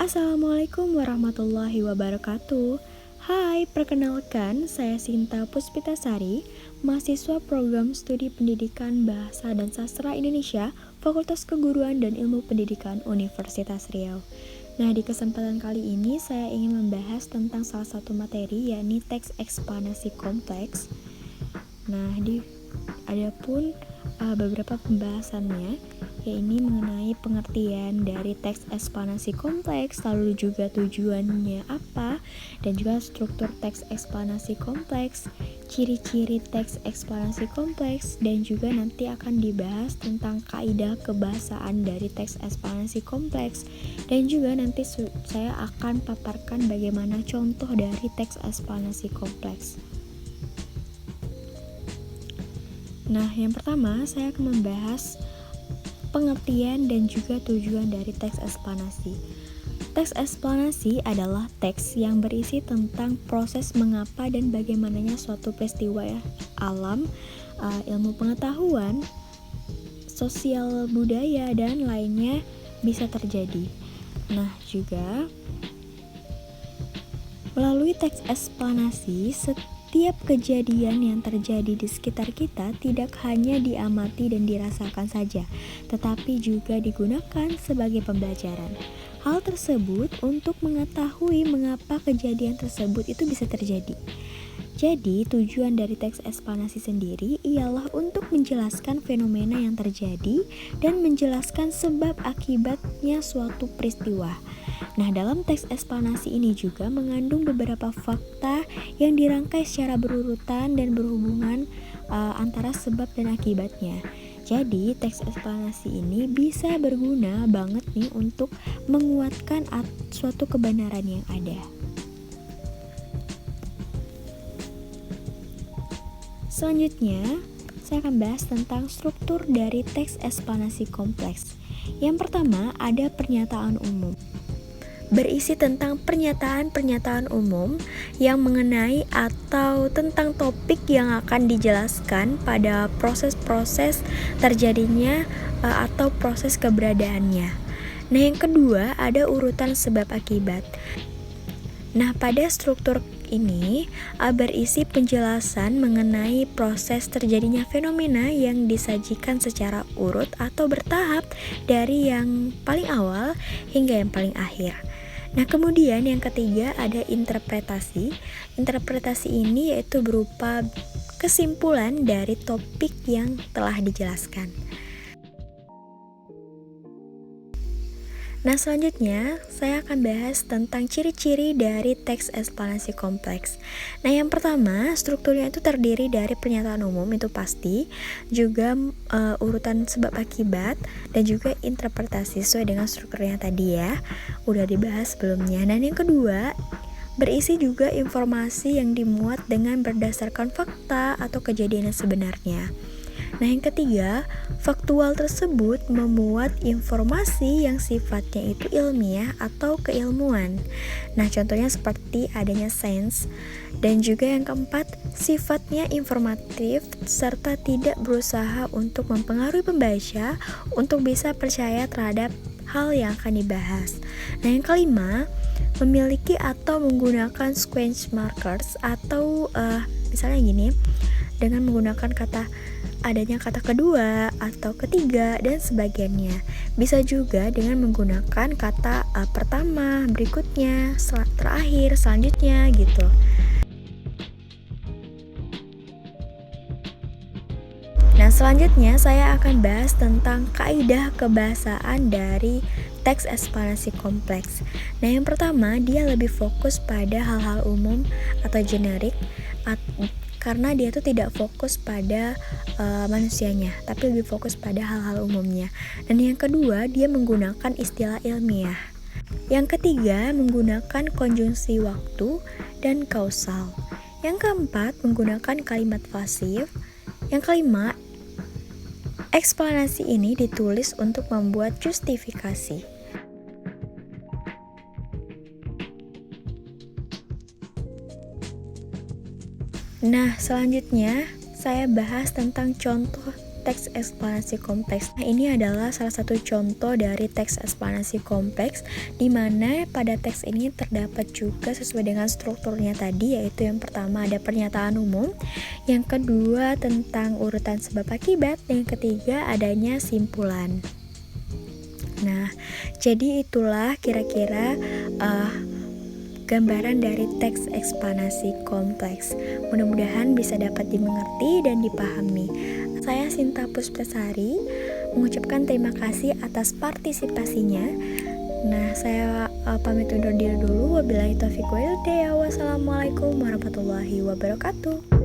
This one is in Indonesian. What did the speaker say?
Assalamualaikum warahmatullahi wabarakatuh. Hai, perkenalkan saya Sinta Puspitasari, mahasiswa program studi pendidikan Bahasa dan Sastra Indonesia, Fakultas Keguruan dan Ilmu Pendidikan Universitas Riau. Nah, di kesempatan kali ini saya ingin membahas tentang salah satu materi, yakni teks eksplanasi kompleks. Nah, adapun beberapa pembahasannya, yaitu mengenai pengertian dari teks eksplanasi kompleks, lalu juga tujuannya apa, dan juga struktur teks eksplanasi kompleks, ciri-ciri teks eksplanasi kompleks, dan juga nanti akan dibahas tentang kaidah kebahasaan dari teks eksplanasi kompleks, dan juga nanti saya akan paparkan bagaimana contoh dari teks eksplanasi kompleks. Nah, yang pertama saya akan membahas pengertian dan juga tujuan dari teks eksplanasi. Teks eksplanasi adalah teks yang berisi tentang proses mengapa dan bagaimananya suatu peristiwa alam, ilmu pengetahuan, sosial budaya, dan lainnya bisa terjadi. Nah, juga melalui teks eksplanasi, setiap kejadian yang terjadi di sekitar kita tidak hanya diamati dan dirasakan saja, tetapi juga digunakan sebagai pembelajaran. Hal tersebut untuk mengetahui mengapa kejadian tersebut itu bisa terjadi. Jadi, tujuan dari teks eksplanasi sendiri ialah untuk menjelaskan fenomena yang terjadi dan menjelaskan sebab akibatnya suatu peristiwa. Nah, dalam teks eksplanasi ini juga mengandung beberapa fakta yang dirangkai secara berurutan dan berhubungan antara sebab dan akibatnya. Jadi, teks eksplanasi ini bisa berguna banget nih untuk menguatkan suatu kebenaran yang ada. Selanjutnya, saya akan bahas tentang struktur dari teks eksplanasi kompleks. Yang pertama, ada pernyataan umum. Berisi tentang pernyataan-pernyataan umum yang mengenai atau tentang topik yang akan dijelaskan pada proses-proses terjadinya atau proses keberadaannya. Nah, yang kedua ada urutan sebab akibat. Nah, pada struktur ini berisi penjelasan mengenai proses terjadinya fenomena yang disajikan secara urut atau bertahap dari yang paling awal hingga yang paling akhir. Nah, kemudian yang ketiga ada interpretasi. Interpretasi ini yaitu berupa kesimpulan dari topik yang telah dijelaskan. Nah, selanjutnya saya akan bahas tentang ciri-ciri dari teks eksplanasi kompleks. Nah, yang pertama, strukturnya itu terdiri dari pernyataan umum, itu pasti, juga urutan sebab akibat, dan juga interpretasi sesuai dengan strukturnya tadi ya, udah dibahas sebelumnya. Dan yang kedua, berisi juga informasi yang dimuat dengan berdasarkan fakta atau kejadian yang sebenarnya. Nah, yang ketiga, faktual tersebut memuat informasi yang sifatnya itu ilmiah atau keilmuan. Nah, contohnya seperti adanya sains. Dan juga yang keempat, sifatnya informatif serta tidak berusaha untuk mempengaruhi pembaca untuk bisa percaya terhadap hal yang akan dibahas. Nah, yang kelima, memiliki atau menggunakan sequence markers atau misalnya gini, dengan menggunakan adanya kata kedua atau ketiga dan sebagainya. Bisa juga dengan menggunakan kata pertama, berikutnya, terakhir, selanjutnya gitu. Nah, selanjutnya saya akan bahas tentang kaidah kebahasaan dari teks eksplanasi kompleks. Nah, yang pertama, dia lebih fokus pada hal-hal umum atau generik karena dia tuh tidak fokus pada manusianya, tapi lebih fokus pada hal-hal umumnya. Dan yang kedua, dia menggunakan istilah ilmiah. Yang ketiga, menggunakan konjungsi waktu dan kausal. Yang keempat, menggunakan kalimat pasif. Yang kelima, eksplanasi ini ditulis untuk membuat justifikasi. Nah, selanjutnya saya bahas tentang contoh teks eksplanasi kompleks. Nah, ini adalah salah satu contoh dari teks eksplanasi kompleks, di mana pada teks ini terdapat juga sesuai dengan strukturnya tadi, yaitu yang pertama ada pernyataan umum, yang kedua tentang urutan sebab akibat, dan yang ketiga adanya simpulan. Nah, jadi itulah kira-kira gambaran dari teks eksplanasi kompleks. Mudah-mudahan bisa dapat dimengerti dan dipahami. Saya Sinta Puspasari mengucapkan terima kasih atas partisipasinya. Nah, saya pamit undur diri dulu. Wabillahi taufiq wal hidayah. Wassalamualaikum warahmatullahi wabarakatuh.